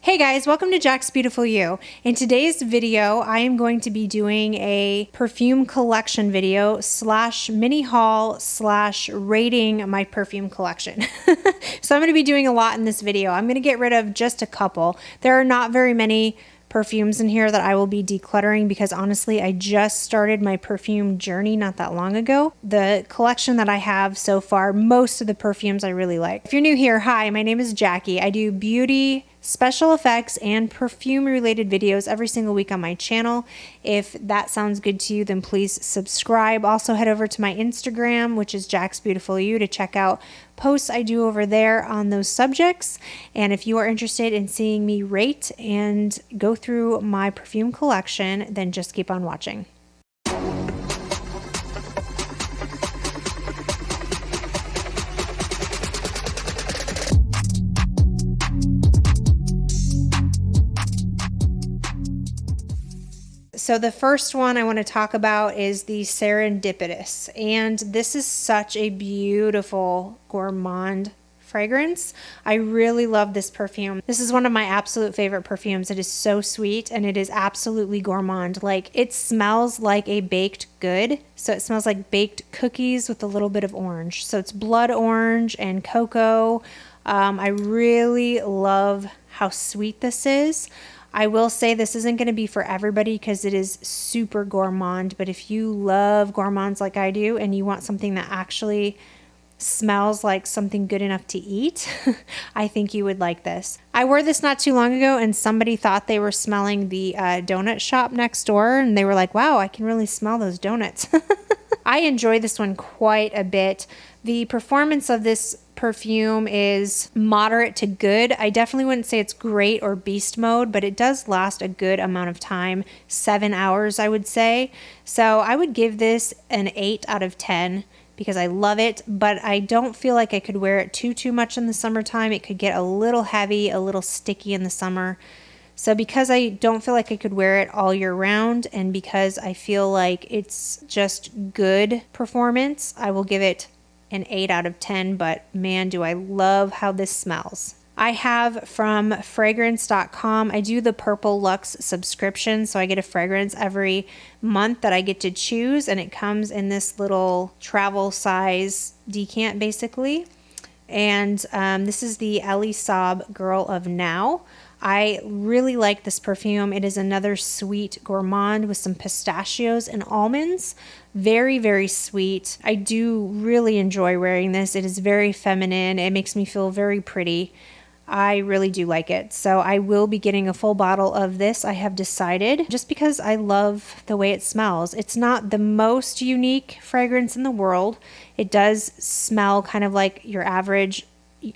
Hey guys, welcome to Jaxbeautifulyou. In today's video, I am going to be doing a perfume collection video slash mini haul slash rating my perfume collection. So I'm going to be doing a lot in this video. I'm going to get rid of just a couple. There are not very many perfumes in here that I will be decluttering because honestly, I just started my perfume journey not that long ago. The collection that I have so far, most of the perfumes I really like. If you're new here, hi, my name is Jackie. I do beauty, special effects, and perfume related videos every single week on my channel. If that sounds good to you, then please subscribe. Also head over to my Instagram, which is Jaxbeautifulyou, to check out posts I do over there on those subjects. And if you are interested in seeing me rate and go through my perfume collection, then just keep on watching. So the first one I want to talk about is the Serendipitous, and this is such a beautiful gourmand fragrance. I really love this perfume. This is one of my absolute favorite perfumes. It is so sweet and it is absolutely gourmand. Like, it smells like a baked good. So it smells like baked cookies with a little bit of orange. So it's blood orange and cocoa. I really love how sweet this is. I will say this isn't going to be for everybody because it is super gourmand, but if you love gourmands like I do and you want something that actually smells like something good enough to eat, I think you would like this. I wore this not too long ago and somebody thought they were smelling the donut shop next door, and they were like, wow, I can really smell those donuts. I enjoy this one quite a bit. The performance of this perfume is moderate to good. I definitely wouldn't say it's great or beast mode, but it does last a good amount of time, 7 hours, I would say. So I would give this an 8 out of 10 because I love it, but I don't feel like I could wear it too much in the summertime. It could get a little heavy, a little sticky in the summer. So because I don't feel like I could wear it all year round, and because I feel like it's just good performance, I will give it an 8 out of 10, but man, do I love how this smells. I have from fragrance.com, I do the Purple Luxe subscription, so I get a fragrance every month that I get to choose, and it comes in this little travel size decant basically. And this is the Elie Saab Girl of Now. I really like this perfume. It is another sweet gourmand with some pistachios and almonds. Very, very sweet. I do really enjoy wearing this. It is very feminine. It makes me feel very pretty. I really do like it. So I will be getting a full bottle of this, I have decided, just because I love the way it smells. It's not the most unique fragrance in the world. It does smell kind of like your average,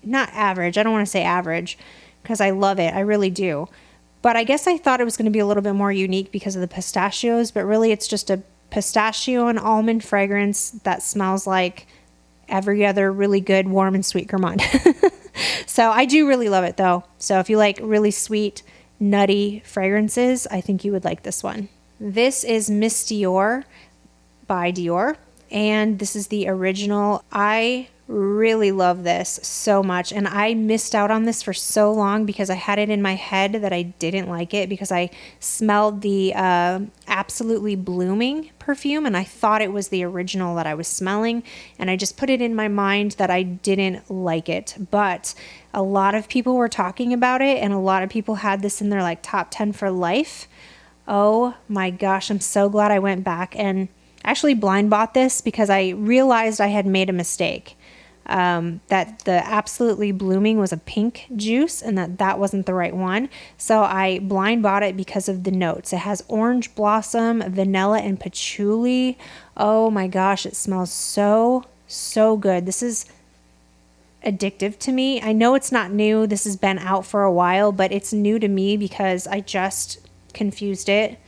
not average, I don't want to say average, because I love it. I really do. But I guess I thought it was going to be a little bit more unique because of the pistachios, but really it's just a pistachio and almond fragrance that smells like every other really good warm and sweet gourmand. So I do really love it though. So if you like really sweet, nutty fragrances, I think you would like this one. This is Miss Dior by Dior, and this is the original. I really love this so much, and I missed out on this for so long because I had it in my head that I didn't like it because I smelled the Absolutely Blooming perfume and I thought it was the original that I was smelling, and I just put it in my mind that I didn't like it. But a lot of people were talking about it, and a lot of people had this in their like top 10 for life. Oh my gosh, I'm so glad I went back and actually blind bought this because I realized I had made a mistake. That the Absolutely Blooming was a pink juice and that wasn't the right one. So I blind bought it because of the notes. It has orange blossom, vanilla, and patchouli. Oh my gosh, it smells so good. This is addictive to me. I know it's not new. This has been out for a while, but it's new to me because I just confused it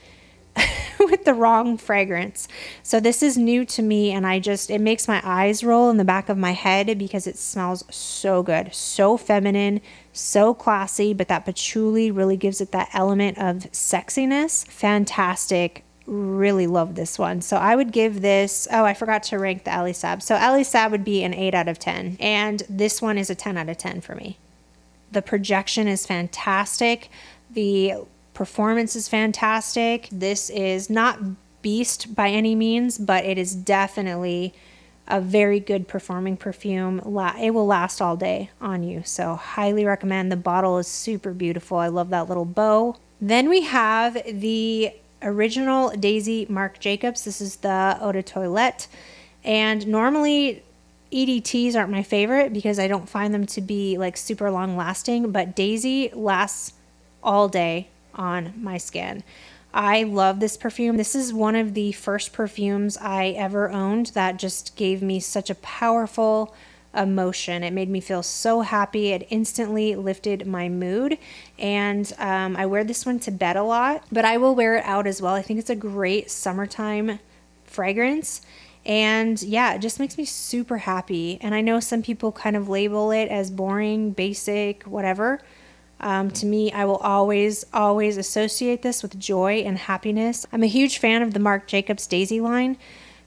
with the wrong fragrance. So this is new to me, and it makes my eyes roll in the back of my head because it smells so good, so feminine, so classy, but that patchouli really gives it that element of sexiness. Fantastic. Really love this one. So I would give this, oh, I forgot to rank the Elie Saab. So Elie Saab would be an 8 out of 10, and this one is a 10 out of 10 for me. The projection is fantastic. The performance is fantastic. This is not beast by any means, but it is definitely a very good performing perfume. It will last all day on you, so highly recommend. The bottle is super beautiful. I love that little bow. Then we have the original Daisy Marc Jacobs. This is the Eau de Toilette, and normally EDTs aren't my favorite because I don't find them to be like super long lasting, but Daisy lasts all day on my skin. I love this perfume. This is one of the first perfumes I ever owned that just gave me such a powerful emotion. It made me feel so happy. It instantly lifted my mood. And I wear this one to bed a lot, but I will wear it out as well. I think it's a great summertime fragrance. And yeah, it just makes me super happy. And I know some people kind of label it as boring, basic, whatever. To me, I will always associate this with joy and happiness. I'm a huge fan of the Marc Jacobs Daisy line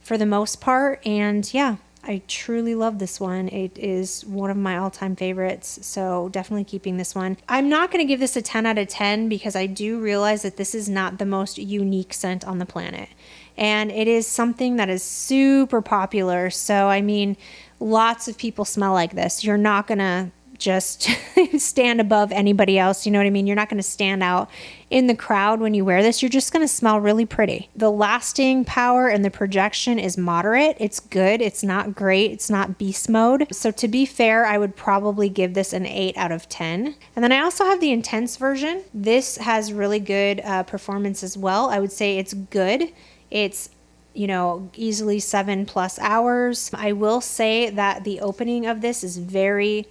for the most part. And yeah, I truly love this one. It is one of my all-time favorites. So definitely keeping this one. I'm not going to give this a 10 out of 10 because I do realize that this is not the most unique scent on the planet. And it is something that is super popular. So, I mean, lots of people smell like this. You're not going to just stand above anybody else. You know what I mean? You're not going to stand out in the crowd when you wear this. You're just going to smell really pretty. The lasting power and the projection is moderate. It's good. It's not great. It's not beast mode. So to be fair, I would probably give this an 8 out of 10. And then I also have the intense version. This has really good performance as well. I would say it's good. It's easily 7+ hours. I will say that the opening of this is very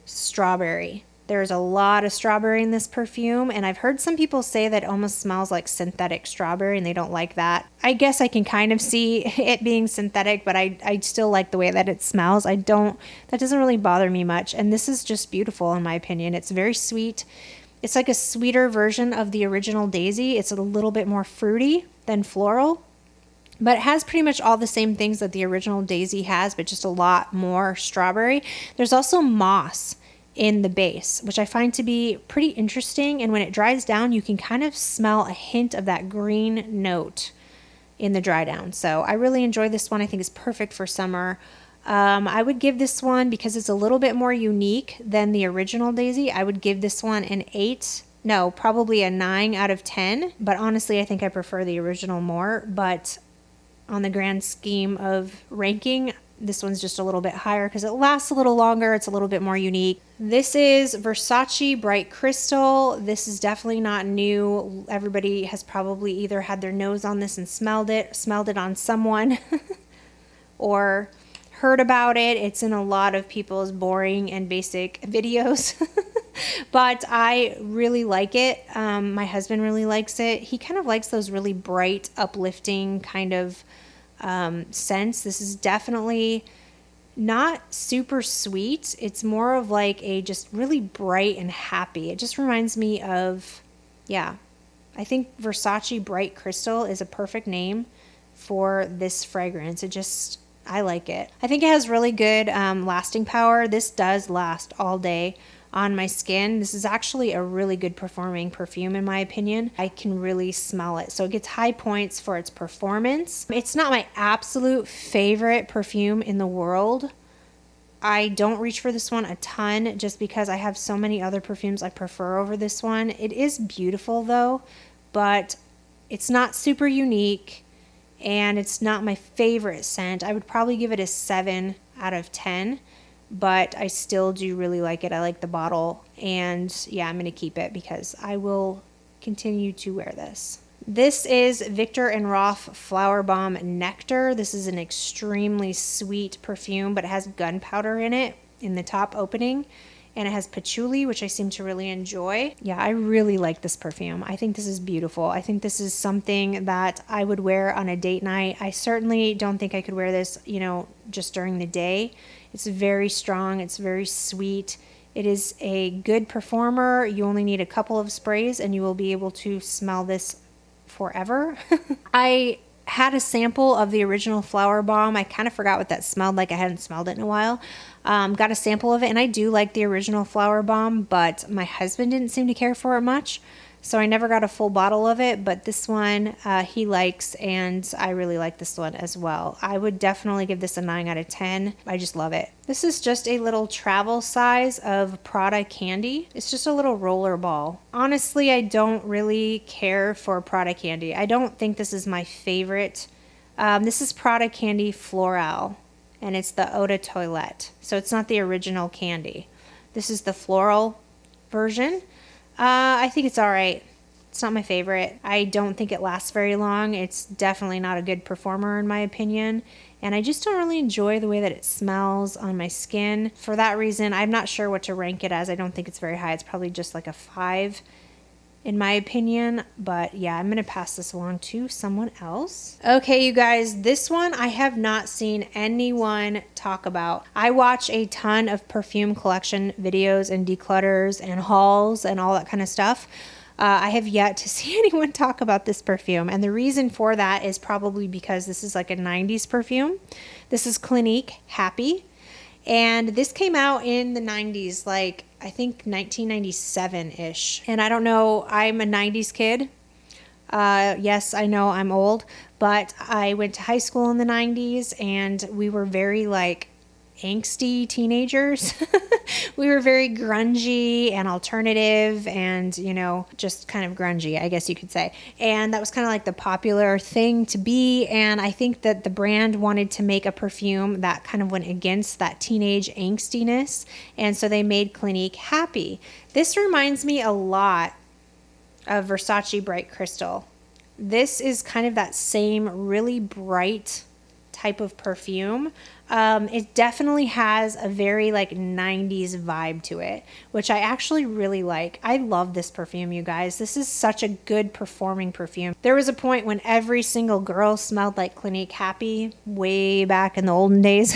strawberry. There's a lot of strawberry in this perfume, and I've heard some people say that it almost smells like synthetic strawberry, and they don't like that. I guess I can kind of see it being synthetic, but I still like the way that it smells. That doesn't really bother me much, and this is just beautiful in my opinion. It's very sweet. It's like a sweeter version of the original Daisy. It's a little bit more fruity than floral, but it has pretty much all the same things that the original Daisy has, but just a lot more strawberry. There's also moss in the base, which I find to be pretty interesting. And when it dries down, you can kind of smell a hint of that green note in the dry down. So I really enjoy this one. I think it's perfect for summer. I would give this one, because it's a little bit more unique than the original Daisy, I would give this one an 8. No, probably a 9 out of 10. But honestly, I think I prefer the original more. But on the grand scheme of ranking, this one's just a little bit higher because it lasts a little longer. It's a little bit more unique. This is Versace Bright Crystal. This is definitely not new. Everybody has probably either had their nose on this and smelled it on someone, or heard about it. It's in a lot of people's boring and basic videos. But I really like it. My husband really likes it. He kind of likes those really bright, uplifting kind of scents. This is definitely not super sweet. It's more of like a just really bright and happy. It just reminds me of, I think Versace Bright Crystal is a perfect name for this fragrance. I like it. I think it has really good lasting power. This does last all day on my skin. This is actually a really good performing perfume in my opinion. I can really smell it. So it gets high points for its performance. It's not my absolute favorite perfume in the world. I don't reach for this one a ton just because I have so many other perfumes I prefer over this one. It is beautiful though, but it's not super unique and it's not my favorite scent. I would probably give it a 7 out of 10. But I still do really like it. I like the bottle, and yeah, I'm going to keep it because I will continue to wear this. This is Viktor & Rolf Flower Bomb Nectar. This is an extremely sweet perfume, but it has gunpowder in it in the top opening, and it has patchouli, which I seem to really enjoy. Yeah, I really like this perfume. I think this is beautiful. I think this is something that I would wear on a date night. I certainly don't think I could wear this, just during the day. It's very strong. It's very sweet. It is a good performer. You only need a couple of sprays and you will be able to smell this forever. I had a sample of the original Flower Bomb. I kind of forgot what that smelled like. I hadn't smelled it in a while. Got a sample of it, and I do like the original Flower Bomb, but my husband didn't seem to care for it much, so I never got a full bottle of it. But this one he likes, and I really like this one as well. I would definitely give this a 9 out of 10. I just love it. This is just a little travel size of Prada candy. It's just a little roller ball. Honestly, I don't really care for Prada candy. I don't think this is my favorite. This is Prada candy Floral, and it's the Eau de Toilette. So it's not the original candy. This is the floral version. I think it's all right. It's not my favorite. I don't think it lasts very long. It's definitely not a good performer in my opinion. And I just don't really enjoy the way that it smells on my skin. For that reason, I'm not sure what to rank it as. I don't think it's very high. It's probably just like a 5 in my opinion. But yeah, I'm going to pass this along to someone else. Okay, you guys, this one I have not seen anyone talk about. I watch a ton of perfume collection videos and declutters and hauls and all that kind of stuff. I have yet to see anyone talk about this perfume, and the reason for that is probably because this is like a 90s perfume. This is Clinique Happy, and this came out in the 90s, like I think 1997-ish. And I don't know, I'm a 90s kid. Yes, I know I'm old, but I went to high school in the 90s, and we were very like angsty teenagers. We were very grungy and alternative and, you know, just kind of grungy, I guess you could say. And that was kind of like the popular thing to be. And I think that the brand wanted to make a perfume that kind of went against that teenage angstiness. And so they made Clinique Happy. This reminds me a lot of Versace Bright Crystal. This is kind of that same really bright type of perfume. It definitely has a very like 90s vibe to it, which I actually really like. I love this perfume, you guys. This is such a good performing perfume. There was a point when every single girl smelled like Clinique Happy way back in the olden days.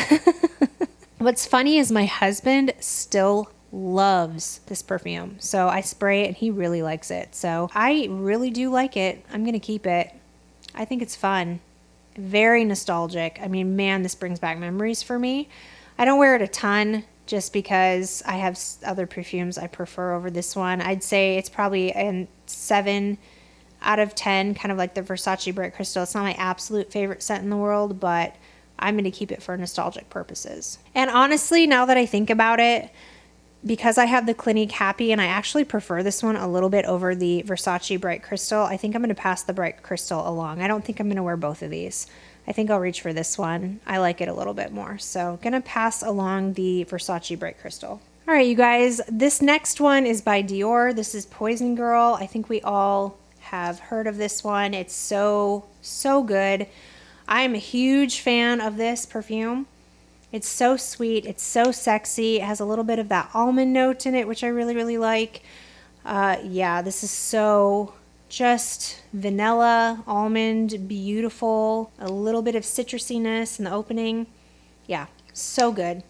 What's funny is my husband still loves this perfume. So I spray it and he really likes it. So I really do like it. I'm going to keep it. I think it's fun. Very nostalgic. I mean, man, this brings back memories for me. I don't wear it a ton just because I have other perfumes I prefer over this one. I'd say it's probably a 7 out of 10, kind of like the Versace Bright Crystal. It's not my absolute favorite scent in the world, but I'm going to keep it for nostalgic purposes. And honestly, now that I think about it, because I have the Clinique Happy and I actually prefer this one a little bit over the Versace Bright Crystal, I think I'm going to pass the Bright Crystal along. I don't think I'm going to wear both of these. I think I'll reach for this one. I like it a little bit more. So going to pass along the Versace Bright Crystal. All right, you guys, this next one is by Dior. This is Poison Girl. I think we all have heard of this one. It's so good. I am a huge fan of this perfume. It's so sweet. It's so sexy. It has a little bit of that almond note in it, which I really like. Yeah, this is so just vanilla, almond, beautiful. A little bit of citrusiness in the opening. Yeah, so good.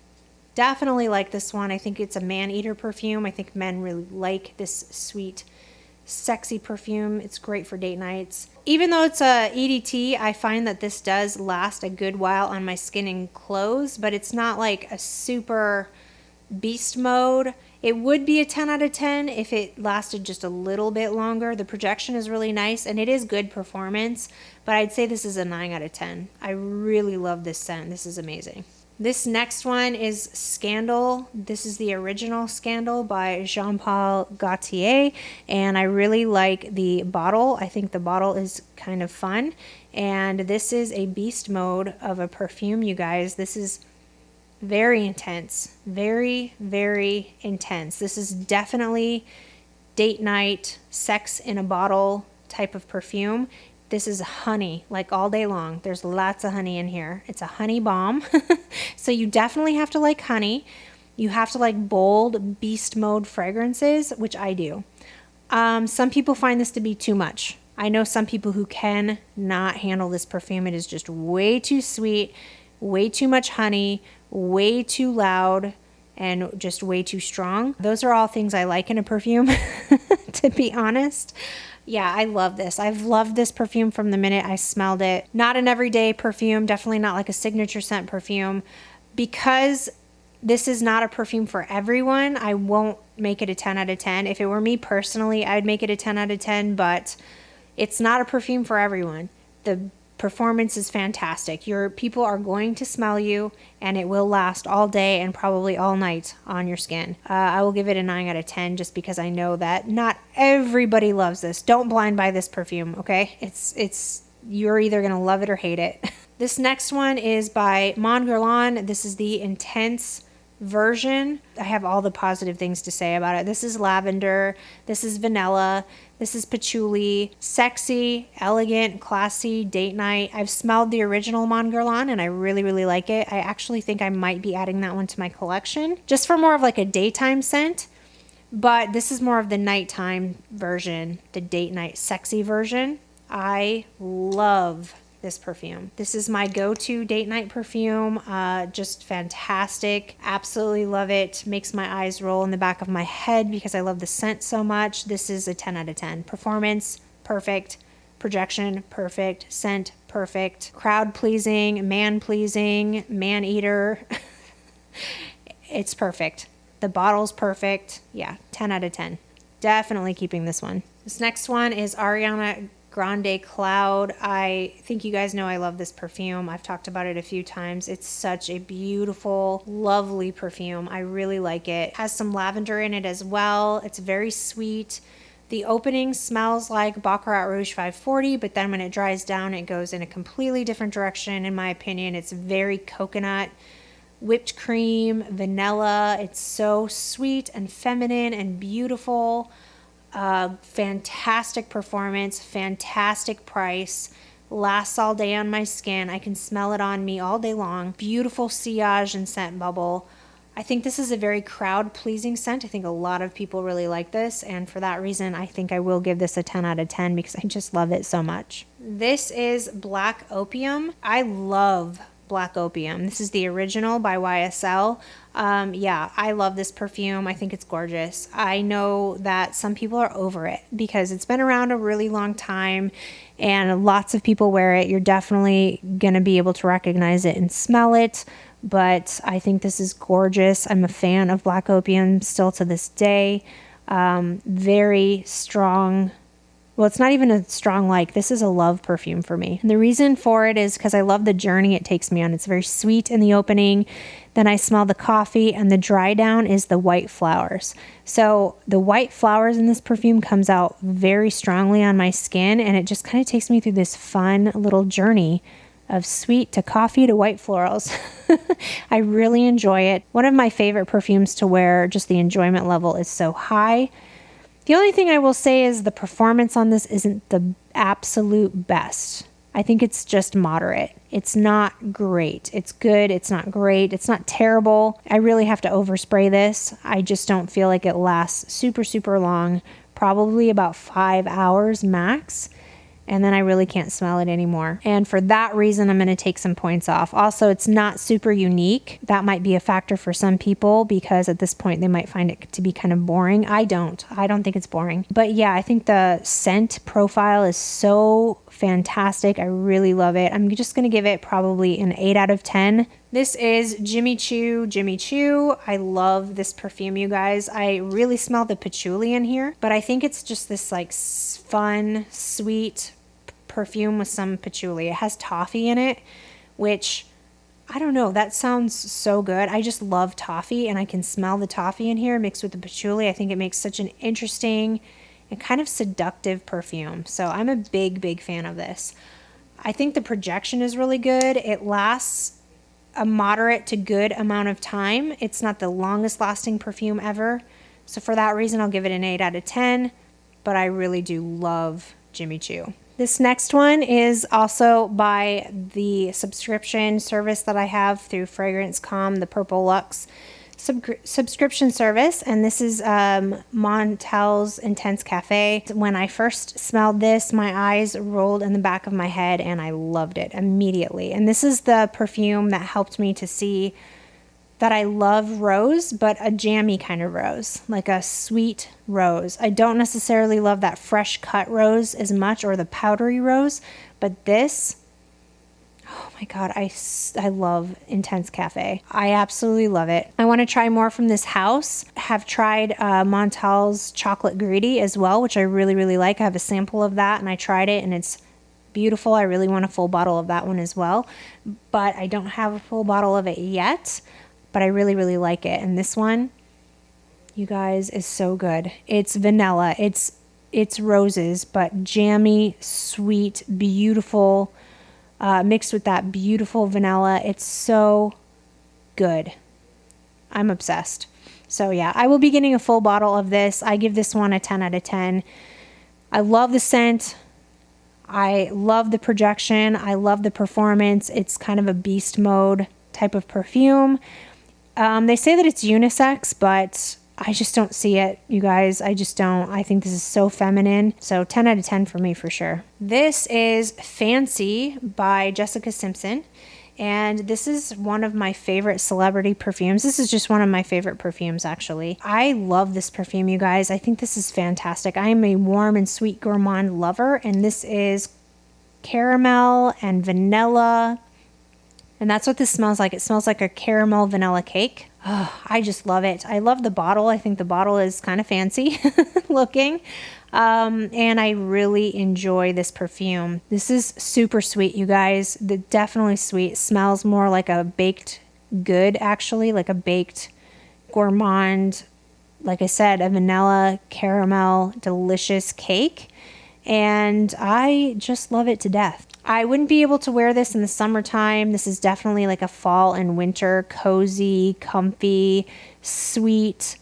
Definitely like this one. I think it's a man-eater perfume. I think men really like this sweet, sexy perfume. It's great for date nights. Even though it's a EDT, I find that this does last a good while on my skin and clothes, but it's not like a super beast mode. It would be a 10 out of 10 if it lasted just a little bit longer. The projection is really nice and it is good performance, but I'd say this is a 9 out of 10. I really love this scent. This is amazing. This next one is Scandal. This is the original Scandal by Jean-Paul Gaultier, and I really like the bottle. I think the bottle is kind of fun, and this is a beast mode of a perfume, you guys. This is very intense, very intense. This is definitely date night, sex in a bottle type of perfume. This is honey, like all day long. There's lots of honey in here. It's a honey bomb. So you definitely have to like honey. You have to like bold beast mode fragrances, which I do. Some people find this to be too much. I know some people who can not handle this perfume. It is just way too sweet, way too much honey, way too loud, and just way too strong. Those are all things I like in a perfume, to be honest. Yeah, I love this. I've loved this perfume from the minute I smelled it. Not an everyday perfume, definitely not like a signature scent perfume. Because this is not a perfume for everyone, I won't make it a 10 out of 10. If it were me personally, I'd make it a 10 out of 10, but it's not a perfume for everyone. The performance is fantastic. Your people are going to smell you, and it will last all day and probably all night on your skin. I will give it a 9 out of 10 just because I know that not everybody loves this. Don't blind buy this perfume, okay? You're either gonna love it or hate it. This next one is by Mon Guerlain. This is the Intense version. I have all the positive things to say about it. This is lavender, this is vanilla, this is patchouli, sexy, elegant, classy, date night. I've smelled the original Mon Guerlain and I really, really like it. I actually think I might be adding that one to my collection just for more of like a daytime scent. But this is more of the nighttime version, the date night sexy version. I love this perfume. This is my go-to date night perfume. Just fantastic. Absolutely love it. Makes my eyes roll in the back of my head because I love the scent so much. This is a 10 out of 10. Performance, perfect. Projection, perfect. Scent, perfect. Crowd pleasing, man eater. It's perfect. The bottle's perfect. Yeah, 10 out of 10. Definitely keeping this one. This next one is Ariana Grande Cloud. I think you guys know I love this perfume. I've talked about it a few times. It's such a beautiful, lovely perfume. I really like it. It has some lavender in it as well. It's very sweet. The opening smells like Baccarat Rouge 540, but then when it dries down, it goes in a completely different direction. In my opinion, it's very coconut, whipped cream, vanilla. It's so sweet and feminine and beautiful. Fantastic performance, fantastic price, lasts all day on my skin. I can smell it on me all day long. Beautiful sillage and scent bubble. I think this is a very crowd pleasing scent. I think a lot of people really like this, and for that reason I think I will give this a 10 out of 10 because I just love it so much. This is Black Opium. I love Black Opium. This is the original by YSL. Yeah, I love this perfume. I think it's gorgeous. I know that some people are over it because it's been around a really long time and lots of people wear it. You're definitely going to be able to recognize it and smell it, but I think this is gorgeous. I'm a fan of Black Opium still to this day. Very strong. Well, it's not even a strong like. This is a love perfume for me. And the reason for it is because I love the journey it takes me on. It's very sweet in the opening. Then I smell the coffee, and the dry down is the white flowers. So the white flowers in this perfume comes out very strongly on my skin, and it just kind of takes me through this fun little journey of sweet to coffee to white florals. I really enjoy it. One of my favorite perfumes to wear. Just the enjoyment level is so high. The only thing I will say is the performance on this isn't the absolute best. I think it's just moderate. It's not great. It's good. It's not great. It's not terrible. I really have to overspray this. I just don't feel like it lasts super, super long. Probably about 5 hours max. And then I really can't smell it anymore. And for that reason, I'm going to take some points off. Also, it's not super unique. That might be a factor for some people because at this point they might find it to be kind of boring. I don't think it's boring. But yeah, I think the scent profile is so fantastic. I really love it. I'm just going to give it probably an 8 out of 10. This is Jimmy Choo. I love this perfume, you guys. I really smell the patchouli in here, but I think it's just this like fun, sweet perfume with some patchouli. It has toffee in it, which I don't know, that sounds so good. I just love toffee, and I can smell the toffee in here mixed with the patchouli. I think it makes such an interesting and kind of seductive perfume. So I'm a big fan of this. I think the projection is really good. It lasts a moderate to good amount of time. It's not the longest lasting perfume ever. So for that reason, I'll give it an 8 out of 10, but I really do love Jimmy Choo. This next one is also by the subscription service that I have through Fragrance.com, the Purple Luxe subscription service, and this is Montel's Intense Cafe. When I first smelled this, my eyes rolled in the back of my head and I loved it immediately. And this is the perfume that helped me to see that I love rose, but a jammy kind of rose, like a sweet rose. I don't necessarily love that fresh cut rose as much, or the powdery rose, but this, oh my God, I love Intense Cafe. I absolutely love it. I want to try more from this house. Have tried Montal's Chocolate Greedy as well, which I really, really like. I have a sample of that and I tried it and it's beautiful. I really want a full bottle of that one as well, but I don't have a full bottle of it yet. But I really, really like it. And this one, you guys, is so good. It's vanilla. It's roses, but jammy, sweet, beautiful, mixed with that beautiful vanilla. It's so good. I'm obsessed. So yeah, I will be getting a full bottle of this. I give this one a 10 out of 10. I love the scent. I love the projection. I love the performance. It's kind of a beast mode type of perfume. They say that it's unisex, but I just don't see it, you guys. I just don't. I think this is so feminine. So 10 out of 10 for me for sure. This is Fancy by Jessica Simpson. And this is one of my favorite celebrity perfumes. This is just one of my favorite perfumes, actually. I love this perfume, you guys. I think this is fantastic. I am a warm and sweet gourmand lover. And this is caramel and vanilla. And that's what this smells like. It smells like a caramel vanilla cake. Oh, I just love it. I love the bottle. I think the bottle is kind of fancy looking. And I really enjoy this perfume. This is super sweet, you guys. Definitely sweet. It smells more like a baked good, actually, like a baked gourmand. Like I said, a vanilla caramel delicious cake. And I just love it to death. I wouldn't be able to wear this in the summertime. This is definitely like a fall and winter, cozy, comfy, sweet,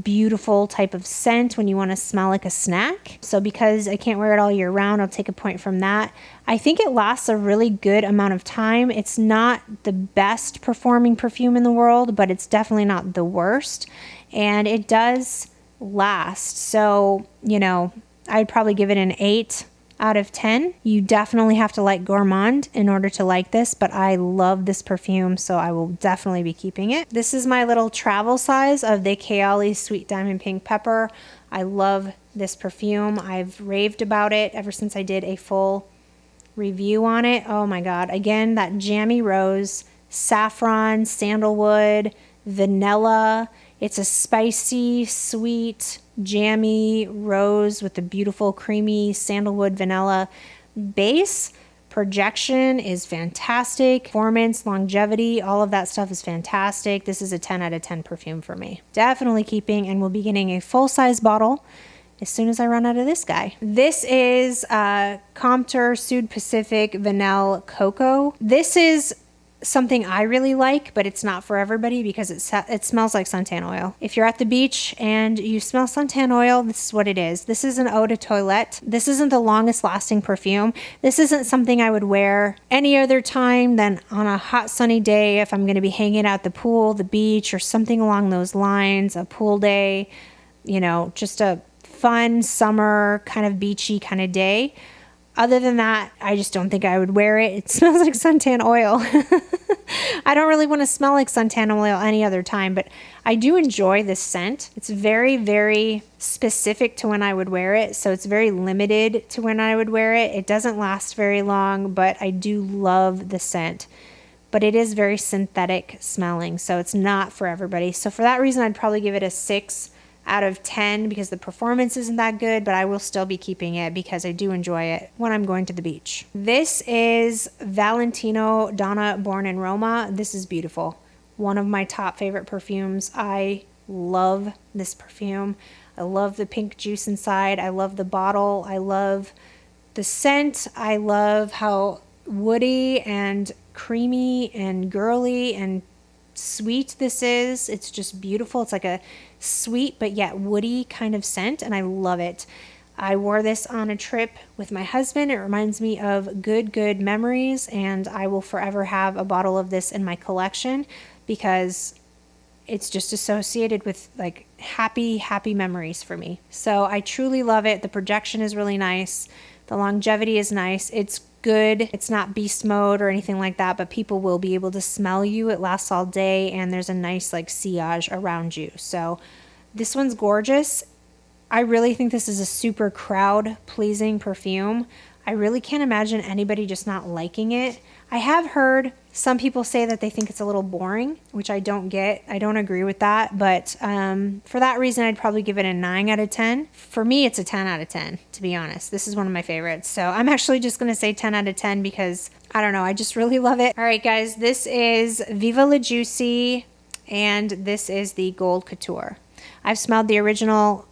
beautiful type of scent when you want to smell like a snack. So because I can't wear it all year round, I'll take a point from that. I think it lasts a really good amount of time. It's not the best performing perfume in the world, but it's definitely not the worst. And it does last. So, you know, I'd probably give it an 8 out of 10. You definitely have to like gourmand in order to like this, but I love this perfume, so I will definitely be keeping it. This is my little travel size of the Kayali Sweet Diamond Pink Pepper. I love this perfume. I've raved about it ever since I did a full review on it. Oh my God. Again, that jammy rose, saffron, sandalwood, vanilla. It's a spicy, sweet, jammy rose with a beautiful creamy sandalwood vanilla base. Projection is fantastic. Performance, longevity, all of that stuff is fantastic. This is a 10 out of 10 perfume for me. Definitely keeping, and we'll be getting a full-size bottle as soon as I run out of this guy. This is Compter Sud Pacific Vanille Cocoa. This is something I really like, but it's not for everybody because it smells like suntan oil. If you're at the beach and you smell suntan oil, this is what it is. This is an eau de toilette. This isn't the longest lasting perfume. This isn't something I would wear any other time than on a hot sunny day if I'm going to be hanging out at the pool, the beach, or something along those lines, a pool day, you know, just a fun summer kind of beachy kind of day. Other than that, I just don't think I would wear it. It smells like suntan oil. I don't really want to smell like suntan oil any other time, but I do enjoy this scent. It's very, very specific to when I would wear it, so it's very limited to when I would wear it. It doesn't last very long, but I do love the scent. But it is very synthetic smelling, so it's not for everybody. So for that reason, I'd probably give it a 6 out of 10 because the performance isn't that good, but I will still be keeping it because I do enjoy it when I'm going to the beach. This is Valentino Donna Born in Roma. This is beautiful. One of my top favorite perfumes. I love this perfume. I love the pink juice inside. I love the bottle. I love the scent. I love how woody and creamy and girly and sweet this is. It's just beautiful. It's like a sweet but yet woody kind of scent, and I love it. I wore this on a trip with my husband. It reminds me of good memories, and I will forever have a bottle of this in my collection because it's just associated with like happy memories for me. So I truly love it. The projection is really nice. The longevity is nice. It's good. It's not beast mode or anything like that, but people will be able to smell you. It lasts all day, and there's a nice like sillage around you. So this one's gorgeous. I really think this is a super crowd pleasing perfume. I really can't imagine anybody just not liking it. I have heard some people say that they think it's a little boring, which I don't get. I don't agree with that, but for that reason, I'd probably give it a 9 out of 10. For me, it's a 10 out of 10, to be honest. This is one of my favorites. So I'm actually just going to say 10 out of 10 because, I don't know, I just really love it. All right, guys, this is Viva La Juicy, and this is the Gold Couture. I've smelled the original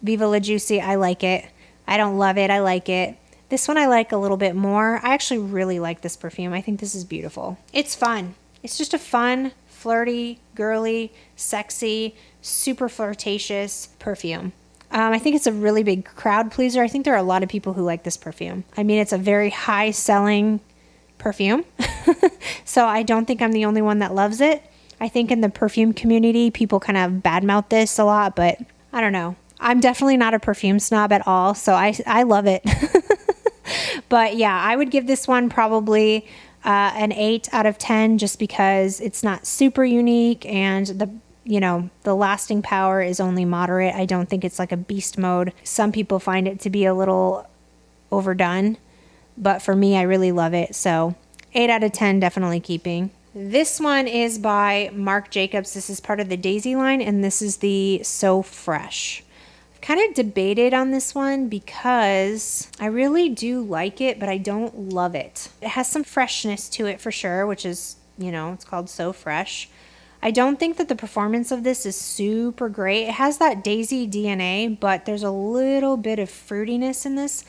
Viva La Juicy. I like it. I don't love it. I like it. This one I like a little bit more. I actually really like this perfume. I think this is beautiful. It's fun. It's just a fun, flirty, girly, sexy, super flirtatious perfume. I think it's a really big crowd pleaser. I think there are a lot of people who like this perfume. I mean, it's a very high selling perfume. So I don't think I'm the only one that loves it. I think in the perfume community, people kind of badmouth this a lot, but I don't know. I'm definitely not a perfume snob at all, so I love it. But yeah, I would give this one probably an 8 out of 10 just because it's not super unique and the lasting power is only moderate. I don't think it's like a beast mode. Some people find it to be a little overdone, but for me, I really love it. So 8 out of 10 definitely keeping. This one is by Marc Jacobs. This is part of the Daisy line, and this is the So Fresh. Kind of debated on this one because I really do like it, but I don't love it. It has some freshness to it for sure, which is, it's called So Fresh. I don't think that the performance of this is super great. It has that Daisy DNA, but there's a little bit of fruitiness in this.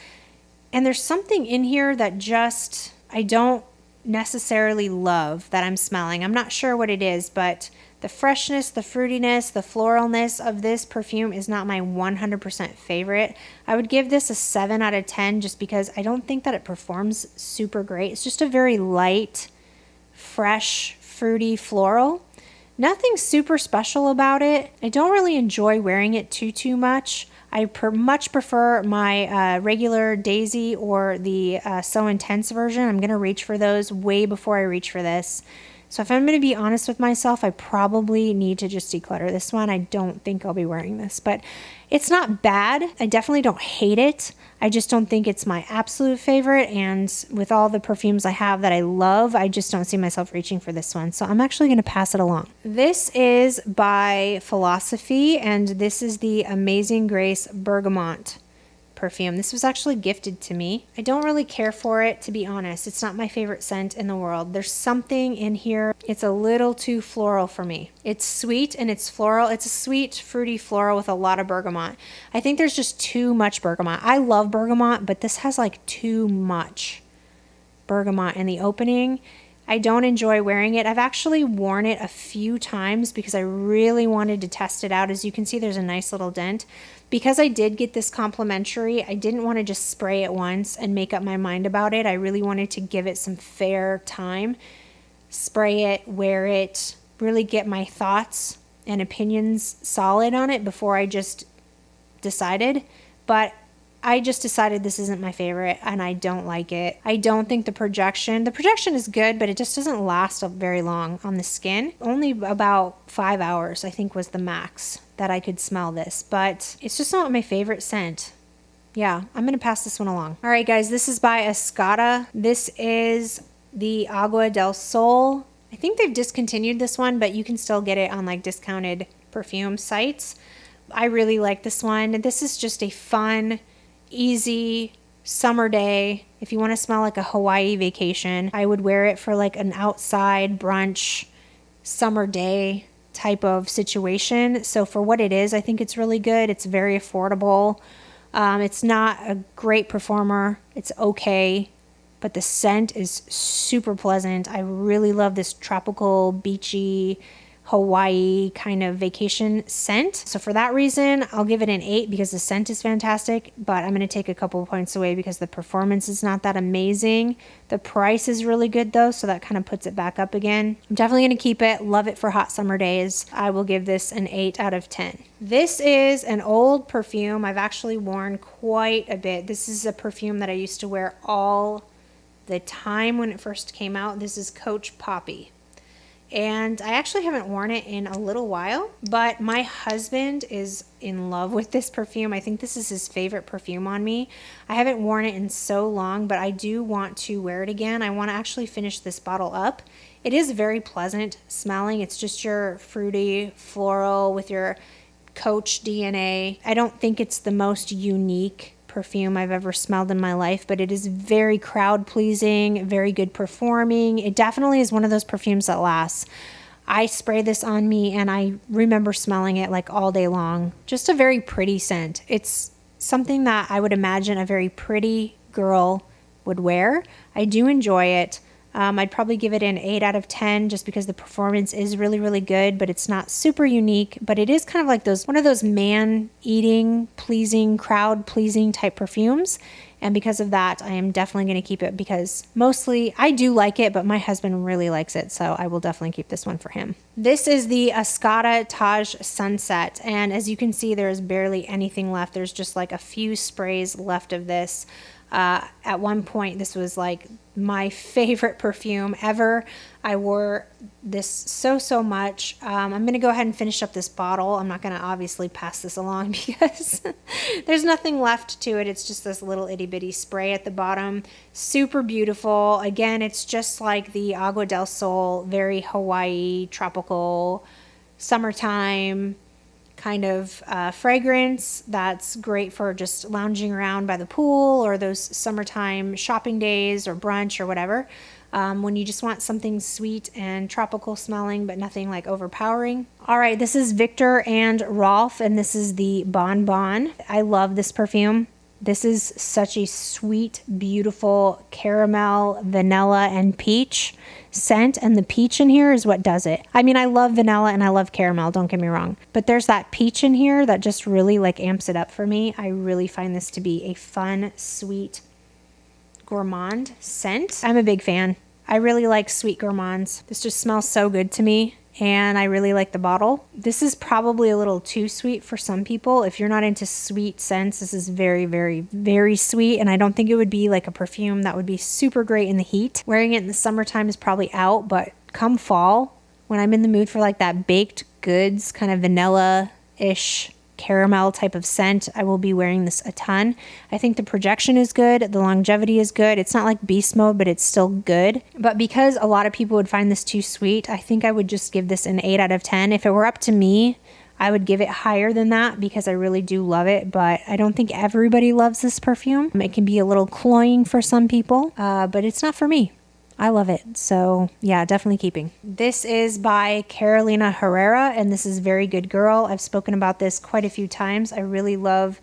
And there's something in here that just, I don't necessarily love that I'm smelling. I'm not sure what it is, but the freshness, the fruitiness, the floralness of this perfume is not my 100% favorite. I would give this a 7 out of 10 just because I don't think that it performs super great. It's just a very light, fresh, fruity floral. Nothing super special about it. I don't really enjoy wearing it too much. I much prefer my regular Daisy or the So Intense version. I'm going to reach for those way before I reach for this. So if I'm going to be honest with myself, I probably need to just declutter this one. I don't think I'll be wearing this, but it's not bad. I definitely don't hate it. I just don't think it's my absolute favorite. And with all the perfumes I have that I love, I just don't see myself reaching for this one. So I'm actually going to pass it along. This is by Philosophy, and this is the Amazing Grace Bergamot perfume. This was actually gifted to me. I don't really care for it, to be honest. It's not my favorite scent in the world. There's something in here. It's a little too floral for me. It's sweet and it's floral. It's a sweet, fruity floral with a lot of bergamot. I think there's just too much bergamot. I love bergamot, but this has like too much bergamot in the opening. I don't enjoy wearing it. I've actually worn it a few times because I really wanted to test it out. As you can see, there's a nice little dent. Because I did get this complimentary, I didn't want to just spray it once and make up my mind about it. I really wanted to give it some fair time. Spray it, wear it, really get my thoughts and opinions solid on it before I just decided. But I just decided this isn't my favorite and I don't like it. I don't think the projection is good, but it just doesn't last very long on the skin. Only about 5 hours, I think, was the max that I could smell this, but it's just not my favorite scent. Yeah, I'm going to pass this one along. All right, guys, this is by Escada. This is the Agua del Sol. I think they've discontinued this one, but you can still get it on like discounted perfume sites. I really like this one. This is just a fun, easy summer day. If you want to smell like a Hawaii vacation, I would wear it for like an outside brunch summer day type of situation. So for what it is, I think it's really good. It's very affordable. It's not a great performer. It's okay, but the scent is super pleasant. I really love this tropical, beachy, Hawaii kind of vacation scent. So for that reason, I'll give it an 8 because the scent is fantastic, but I'm going to take a couple of points away because the performance is not that amazing. The price is really good though, so that kind of puts it back up again. I'm definitely going to keep it. Love it for hot summer days. I will give this an 8 out of 10. This is an old perfume I've actually worn quite a bit. This is a perfume that I used to wear all the time when it first came out. This is Coach Poppy. And I actually haven't worn it in a little while, but my husband is in love with this perfume. I think this is his favorite perfume on me. I haven't worn it in so long, but I do want to wear it again. I want to actually finish this bottle up. It is very pleasant smelling. It's just your fruity floral with your Coach DNA. I don't think it's the most unique perfume I've ever smelled in my life, but it is very crowd pleasing, very good performing. It definitely is one of those perfumes that lasts. I spray this on me and I remember smelling it like all day long. Just a very pretty scent. It's something that I would imagine a very pretty girl would wear. I do enjoy it. I'd probably give it an 8 out of 10 just because the performance is really, really good, but it's not super unique. But it is kind of like one of those man-eating, pleasing, crowd-pleasing type perfumes. And because of that, I am definitely going to keep it because mostly I do like it, but my husband really likes it. So I will definitely keep this one for him. This is the Escada Taj Sunset. And as you can see, there is barely anything left. There's just like a few sprays left of this. At one point, this was like my favorite perfume ever. I wore this so much. I'm going to go ahead and finish up this bottle. I'm not going to obviously pass this along because there's nothing left to it. It's just this little itty bitty spray at the bottom. Super beautiful. Again, it's just like the Agua del Sol, very Hawaii, tropical, summertime kind of fragrance that's great for just lounging around by the pool or those summertime shopping days or brunch or whatever. When you just want something sweet and tropical smelling, but nothing like overpowering. All right, this is Victor and Rolf, and this is the Bon Bon. I love this perfume. This is such a sweet, beautiful caramel, vanilla, and peach scent. And the peach in here is what does it. I mean, I love vanilla and I love caramel, don't get me wrong. But there's that peach in here that just really like amps it up for me. I really find this to be a fun, sweet, gourmand scent. I'm a big fan. I really like sweet gourmands. This just smells so good to me. And I really like the bottle. This is probably a little too sweet for some people. If you're not into sweet scents, this is very, very, very sweet. And I don't think it would be like a perfume that would be super great in the heat. Wearing it in the summertime is probably out, but come fall, when I'm in the mood for like that baked goods, kind of vanilla-ish caramel type of scent, I will be wearing this a ton. I think the projection is good. The longevity is good. It's not like beast mode, but it's still good. But because a lot of people would find this too sweet, I think I would just give this an 8 out of 10. If it were up to me, I would give it higher than that because I really do love it, but I don't think everybody loves this perfume. It can be a little cloying for some people, but it's not for me. I love it. So yeah, definitely keeping. This is by Carolina Herrera, and this is Very Good Girl. I've spoken about this quite a few times. I really love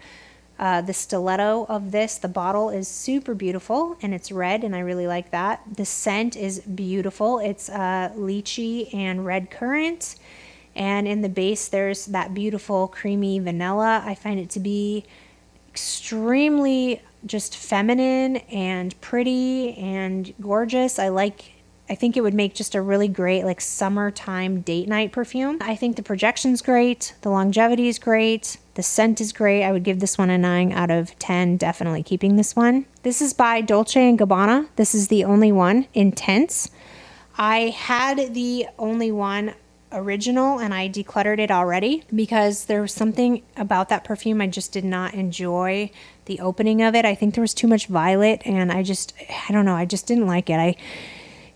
the stiletto of this. The bottle is super beautiful and it's red, and I really like that. The scent is beautiful. It's lychee and red currant. And in the base, there's that beautiful creamy vanilla. I find it to be extremely just feminine and pretty and gorgeous. I think it would make just a really great like summertime date night perfume. I think the projection's great. The longevity is great. The scent is great. I would give this one a 9 out of 10. Definitely keeping this one. This is by Dolce & Gabbana. This is the Only One Intense. I had the Only One original and I decluttered it already because there was something about that perfume I just did not enjoy the opening of it. I think there was too much violet and I don't know, I just didn't like it. I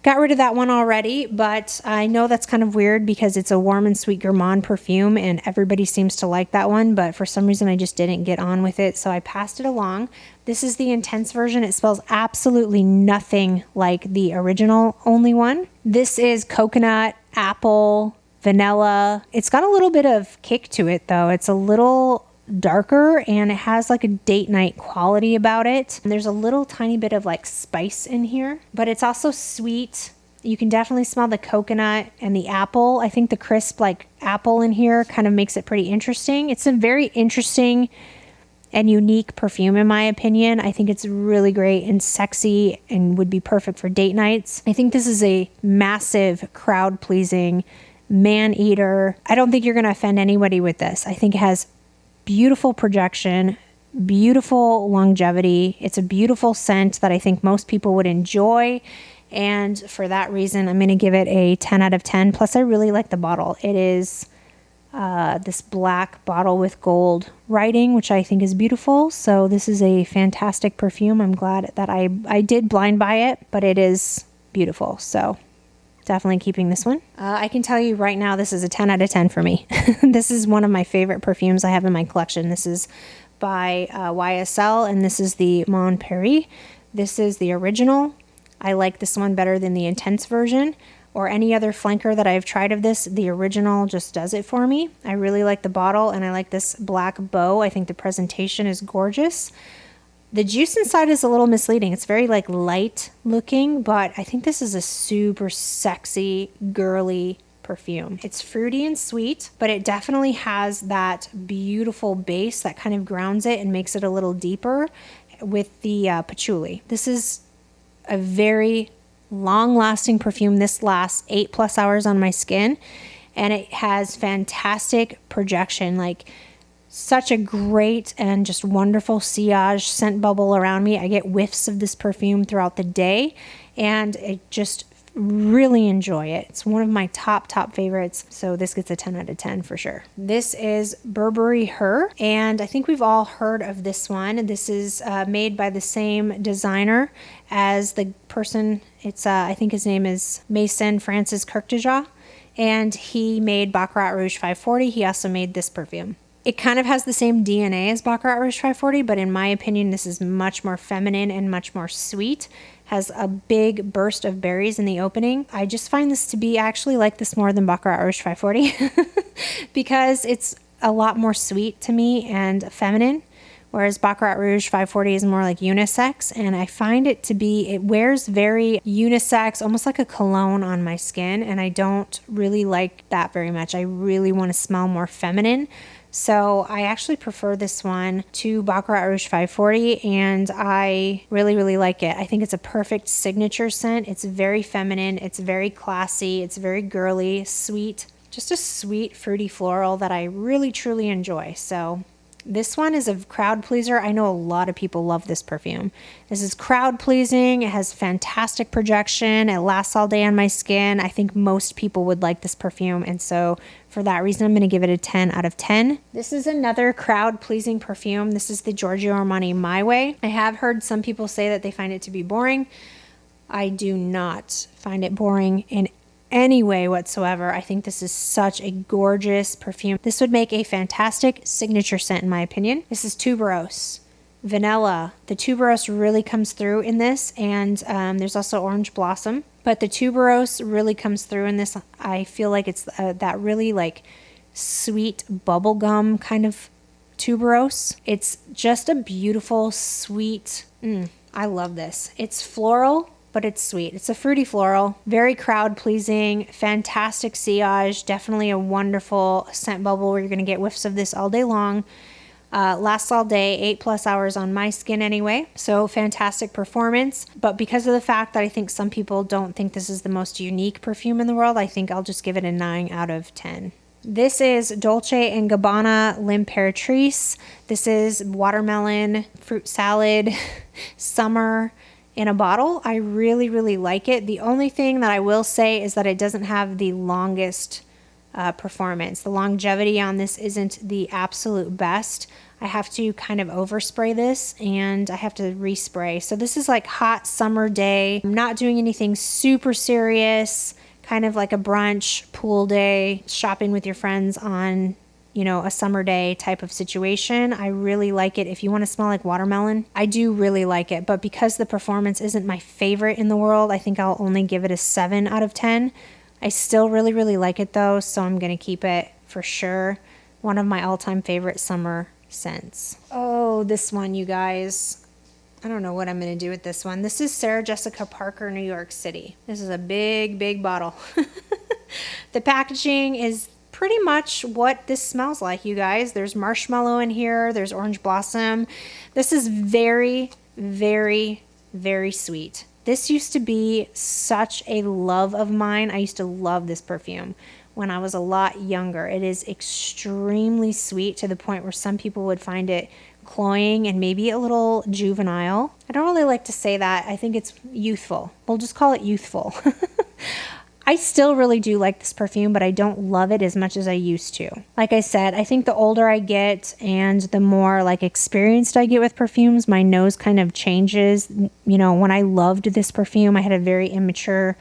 got rid of that one already, but I know that's kind of weird because it's a warm and sweet gourmand perfume and everybody seems to like that one, but for some reason I just didn't get on with it, so I passed it along. This is the intense version. It smells absolutely nothing like the original Only One. This is coconut, apple, vanilla. It's got a little bit of kick to it though. It's a little darker and it has like a date night quality about it. And there's a little tiny bit of like spice in here, but it's also sweet. You can definitely smell the coconut and the apple. I think the crisp like apple in here kind of makes it pretty interesting. It's a very interesting and unique perfume in my opinion. I think it's really great and sexy and would be perfect for date nights. I think this is a massive crowd pleasing man eater. I don't think you're going to offend anybody with this. I think it has beautiful projection, beautiful longevity. It's a beautiful scent that I think most people would enjoy. And for that reason, I'm going to give it a 10 out of 10. Plus, I really like the bottle. It is this black bottle with gold writing, which I think is beautiful. So this is a fantastic perfume. I'm glad that I did blind buy it, but it is beautiful. So definitely keeping this one. I can tell you right now, this is a 10 out of 10 for me. This is one of my favorite perfumes I have in my collection. This is by YSL, and this is the Mon Paris. This is the original. I like this one better than the intense version or any other flanker that I've tried of this. The original just does it for me. I really like the bottle, and I like this black bow. I think the presentation is gorgeous. The juice inside is a little misleading. It's very like light looking, but I think this is a super sexy, girly perfume. It's fruity and sweet, but it definitely has that beautiful base that kind of grounds it and makes it a little deeper with the patchouli. This is a very long-lasting perfume. This lasts 8+ hours on my skin, and it has fantastic projection, like such a great and just wonderful sillage scent bubble around me. I get whiffs of this perfume throughout the day, and I just really enjoy it. It's one of my top favorites, so this gets a 10 out of 10 for sure. This is Burberry Her, and I think we've all heard of this one. This is made by the same designer as the person. It's I think his name is Mason Francis Kurkdejah, and he made Baccarat Rouge 540. He also made this perfume. It kind of has the same DNA as Baccarat Rouge 540, but in my opinion, this is much more feminine and much more sweet. Has a big burst of berries in the opening. I just find this to be, I actually like this more than Baccarat Rouge 540 because it's a lot more sweet to me and feminine, whereas Baccarat Rouge 540 is more like unisex, and I find it to be, it wears very unisex, almost like a cologne on my skin, and I don't really like that very much. I really want to smell more feminine. So I actually prefer this one to Baccarat Rouge 540, and I really like it. I think it's a perfect signature scent. It's very feminine. It's very classy. It's very girly, sweet, just a sweet fruity floral that I really truly enjoy. So this one is a crowd pleaser. I know a lot of people love this perfume. This is crowd pleasing. It has fantastic projection. It lasts all day on my skin. I think most people would like this perfume, and so for that reason, I'm going to give it a 10 out of 10. This is another crowd pleasing perfume. This is the Giorgio Armani My Way. I have heard some people say that they find it to be boring. I do not find it boring in any way whatsoever. I think this is such a gorgeous perfume. This would make a fantastic signature scent in my opinion. This is tuberose, vanilla. The tuberose really comes through in this, and there's also orange blossom, but the tuberose really comes through in this. I feel like it's that really like sweet bubblegum kind of tuberose. It's just a beautiful sweet, I love this. It's floral, but it's sweet. It's a fruity floral, very crowd pleasing, fantastic sillage, definitely a wonderful scent bubble where you're gonna get whiffs of this all day long. Lasts all day, 8+ hours on my skin anyway. So fantastic performance. But because of the fact that I think some people don't think this is the most unique perfume in the world, I think I'll just give it a 9 out of 10. This is Dolce & Gabbana L'Imperatrice. This is watermelon, fruit salad, summer in a bottle. I really like it. The only thing that I will say is that it doesn't have the longest performance. The longevity on this isn't the absolute best. I have to kind of overspray this, and I have to respray. So this is like hot summer day. I'm not doing anything super serious, kind of like a brunch, pool day, shopping with your friends on, you know, a summer day type of situation. I really like it. If you want to smell like watermelon, I do really like it. But because the performance isn't my favorite in the world, I think I'll only give it a 7 out of 10. I still really like it though, so I'm going to keep it for sure. One of my all-time favorite summer scents. Oh, this one, you guys. I don't know what I'm going to do with this one. This is Sarah Jessica Parker, New York City. This is a big bottle. The packaging is pretty much what this smells like, you guys. There's marshmallow in here. There's orange blossom. This is very sweet. This used to be such a love of mine. I used to love this perfume when I was a lot younger. It is extremely sweet to the point where some people would find it cloying and maybe a little juvenile. I don't really like to say that. I think it's youthful. We'll just call it youthful. I still really do like this perfume, but I don't love it as much as I used to. Like I said, I think the older I get and the more like experienced I get with perfumes, my nose kind of changes. You know, when I loved this perfume, I had a very immature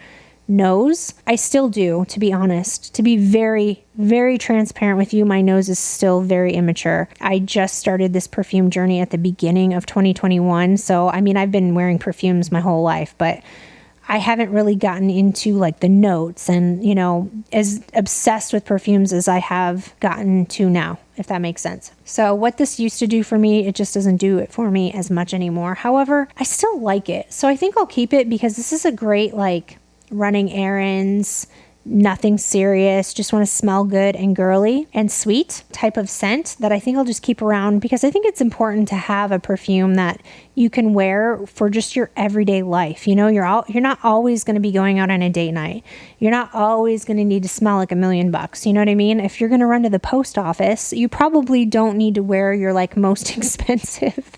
nose. I still do, to be honest. To be very, very transparent with you, my nose is still very immature. I just started this perfume journey at the beginning of 2021. So, I mean, I've been wearing perfumes my whole life, but I haven't really gotten into like the notes and, you know, as obsessed with perfumes as I have gotten to now, if that makes sense. So what this used to do for me, it just doesn't do it for me as much anymore. However, I still like it. So I think I'll keep it because this is a great like running errands, nothing serious, just want to smell good and girly and sweet type of scent that I think I'll just keep around because I think it's important to have a perfume that you can wear for just your everyday life. You know, you're not always going to be going out on a date night. You're not always going to need to smell like $1 million. You know what I mean? If you're going to run to the post office, you probably don't need to wear your like most expensive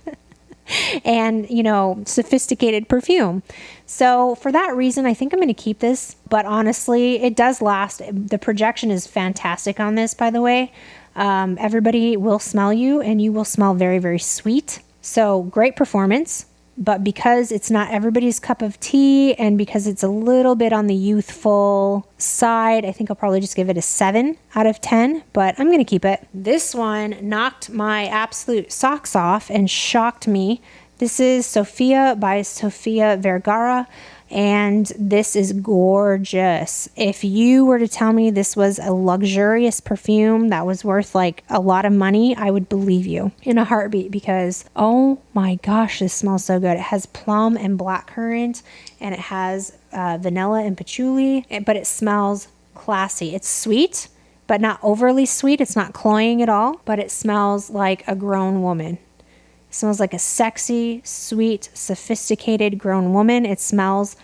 and, you know, sophisticated perfume. So for that reason, I think I'm going to keep this. But honestly, it does last. The projection is fantastic on this, by the way. Everybody will smell you and you will smell very, very sweet. So great performance. But because it's not everybody's cup of tea and because it's a little bit on the youthful side, I think I'll probably just give it a 7 out of 10, but I'm going to keep it. This one knocked my absolute socks off and shocked me. This is Sofia by Sofia Vergara, and this is gorgeous. If you were to tell me this was a luxurious perfume that was worth like a lot of money, I would believe you in a heartbeat because, oh my gosh, this smells so good. It has plum and blackcurrant, and it has vanilla and patchouli, but it smells classy. It's sweet, but not overly sweet. It's not cloying at all, but it smells like a grown woman. It smells like a sexy, sweet, sophisticated grown woman. It smells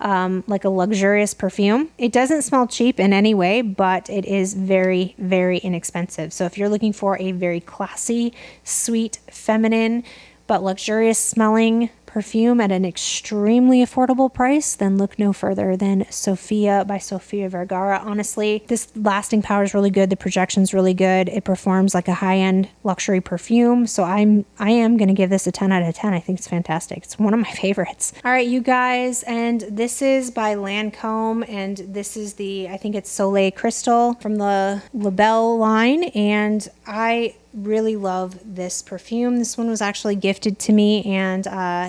like a luxurious perfume. It doesn't smell cheap in any way, but it is very, very inexpensive. So if you're looking for a very classy, sweet, feminine, but luxurious smelling perfume at an extremely affordable price, then look no further than Sofia by Sofia Vergara. Honestly, this lasting power is really good. The projection's really good. It performs like a high-end luxury perfume. So I am going to give this a 10 out of 10. I think it's fantastic. It's one of my favorites. All right, you guys, and this is by Lancome, and this is I think it's Soleil Crystal from the Labelle line, and I really love this perfume. This one was actually gifted to me, and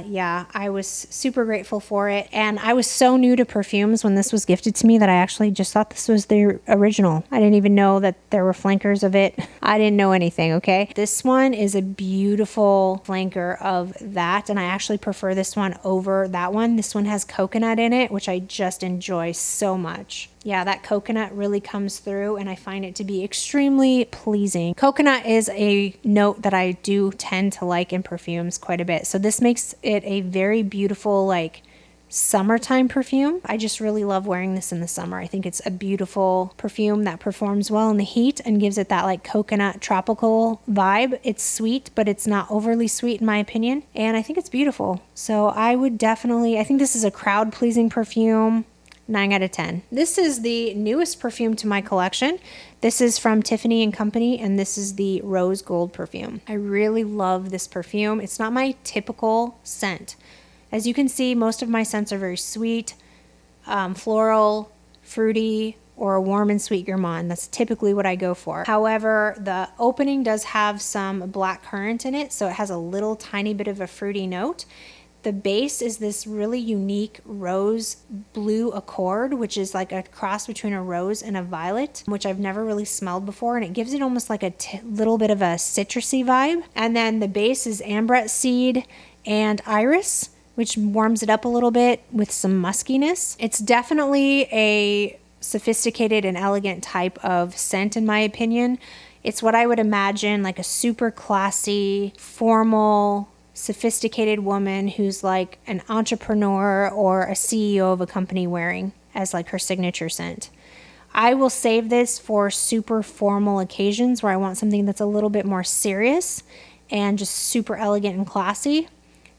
yeah, I was super grateful for it. And I was so new to perfumes when this was gifted to me that I actually just thought this was the original. I didn't even know that there were flankers of it. I didn't know anything, okay? This one is a beautiful flanker of that, and I actually prefer this one over that one. This one has coconut in it, which I just enjoy so much. Yeah, that coconut really comes through, and I find it to be extremely pleasing. Coconut is a note that I do tend to like in perfumes quite a bit. So this makes it a very beautiful, like, summertime perfume. I just really love wearing this in the summer. I think it's a beautiful perfume that performs well in the heat and gives it that like coconut tropical vibe. It's sweet, but it's not overly sweet in my opinion. And I think it's beautiful. So I think this is a crowd pleasing perfume. 9 out of 10. This is the newest perfume to my collection. This is from Tiffany & Company, and this is the Rose Gold perfume. I really love this perfume. It's not my typical scent. As you can see, most of my scents are very sweet, floral, fruity, or a warm and sweet gourmand. That's typically what I go for. However, the opening does have some black currant in it, so it has a little tiny bit of a fruity note. The base is this really unique rose blue accord, which is like a cross between a rose and a violet, which I've never really smelled before. And it gives it almost like a little bit of a citrusy vibe. And then the base is ambrette seed and iris, which warms it up a little bit with some muskiness. It's definitely a sophisticated and elegant type of scent in my opinion. It's what I would imagine like a super classy, formal, sophisticated woman who's like an entrepreneur or a CEO of a company wearing as like her signature scent. I will save this for super formal occasions where I want something that's a little bit more serious and just super elegant and classy.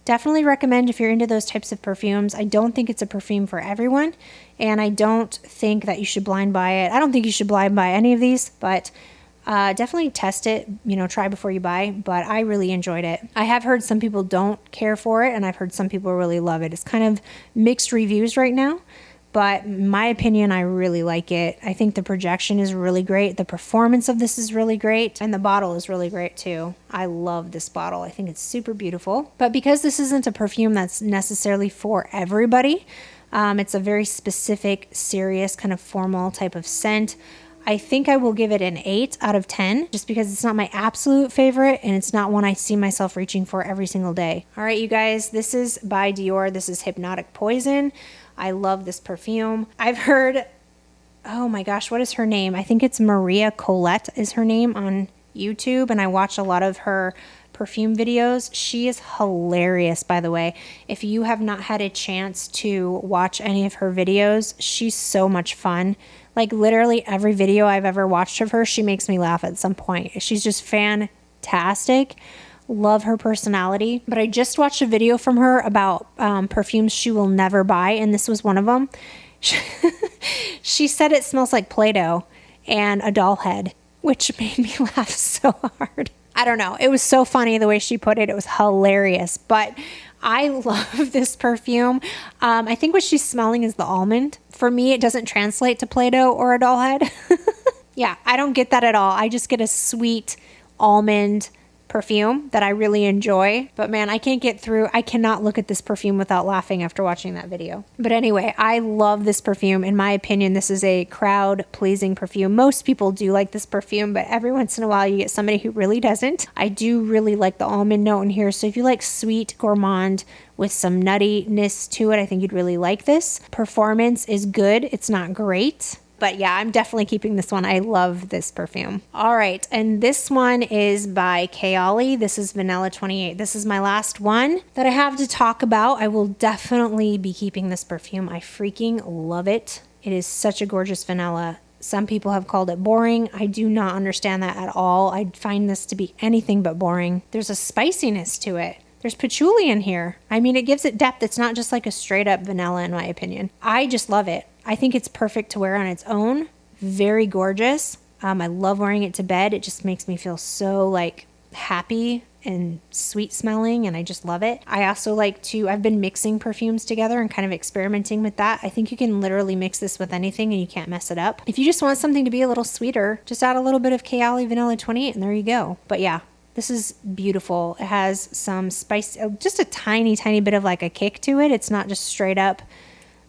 Definitely recommend if you're into those types of perfumes. I don't think it's a perfume for everyone, and I don't think that you should blind buy it. I don't think you should blind buy any of these, but definitely test it, try before you buy, but I really enjoyed it. I have heard some people don't care for it, and I've heard some people really love it. It's kind of mixed reviews right now, but in my opinion, I really like it. I think the projection is really great. The performance of this is really great, and the bottle is really great too. I love this bottle. I think it's super beautiful. But because this isn't a perfume that's necessarily for everybody, it's a very specific, serious, kind of formal type of scent. I think I will give it an 8 out of 10 just because it's not my absolute favorite and it's not one I see myself reaching for every single day. All right, you guys, this is by Dior. This is Hypnotic Poison. I love this perfume. I've heard, oh my gosh, what is her name? I think it's Maria Colette is her name on YouTube, and I watch a lot of her perfume videos. She is hilarious, by the way. If you have not had a chance to watch any of her videos, she's so much fun. Like literally every video I've ever watched of her, she makes me laugh at some point. She's just fantastic. Love her personality. But I just watched a video from her about perfumes she will never buy, and this was one of them. She said it smells like Play-Doh and a doll head, which made me laugh so hard. I don't know. It was so funny the way she put it. It was hilarious. But I love this perfume. I think what she's smelling is the almond. For me, it doesn't translate to Play-Doh or a doll head. Yeah, I don't get that at all. I just get a sweet almond perfume that I really enjoy. But man, I cannot look at this perfume without laughing after watching that video. But anyway, I love this perfume. In my opinion, this is a crowd pleasing perfume. Most people do like this perfume, but every once in a while you get somebody who really doesn't. I do really like the almond note in here. So if you like sweet gourmand with some nuttiness to it, I think you'd really like this. Performance is good. It's not great. But yeah, I'm definitely keeping this one. I love this perfume. All right, and this one is by Kayali. This is Vanilla 28. This is my last one that I have to talk about. I will definitely be keeping this perfume. I freaking love it. It is such a gorgeous vanilla. Some people have called it boring. I do not understand that at all. I find this to be anything but boring. There's a spiciness to it. There's patchouli in here. I mean, it gives it depth. It's not just like a straight up vanilla in my opinion. I just love it. I think it's perfect to wear on its own. Very gorgeous. I love wearing it to bed. It just makes me feel so like happy and sweet smelling, and I just love it. I also I've been mixing perfumes together and kind of experimenting with that. I think you can literally mix this with anything and you can't mess it up. If you just want something to be a little sweeter, just add a little bit of Kayali Vanilla 28 and there you go. But yeah, this is beautiful. It has some spice, just a tiny, tiny bit of like a kick to it. It's not just straight up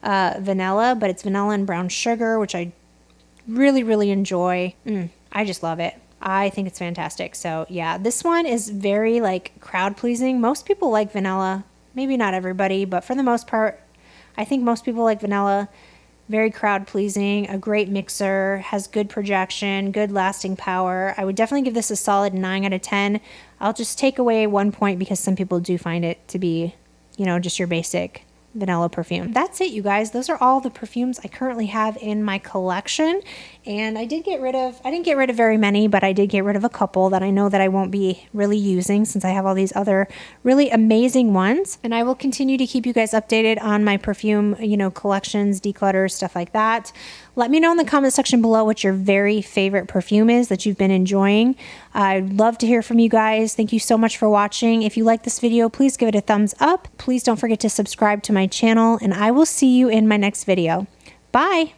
vanilla, but it's vanilla and brown sugar, which I really, really enjoy. I just love it. I think it's fantastic. So yeah, this one is very like crowd pleasing. Most people like vanilla, maybe not everybody, but for the most part, I think most people like vanilla. Very crowd pleasing, a great mixer, has good projection, good lasting power. I would definitely give this a solid 9 out of 10. I'll just take away 1 point because some people do find it to be, just your basic vanilla perfume. That's it, you guys. Those are all the perfumes I currently have in my collection, and I didn't get rid of very many, but I did get rid of a couple that I know that I won't be really using since I have all these other really amazing ones. And I will continue to keep you guys updated on my perfume, collections, declutter, stuff like that. Let me know in the comment section below what your very favorite perfume is that you've been enjoying. I'd love to hear from you guys. Thank you so much for watching. If you like this video, please give it a thumbs up. Please don't forget to subscribe to my channel, and I will see you in my next video. Bye!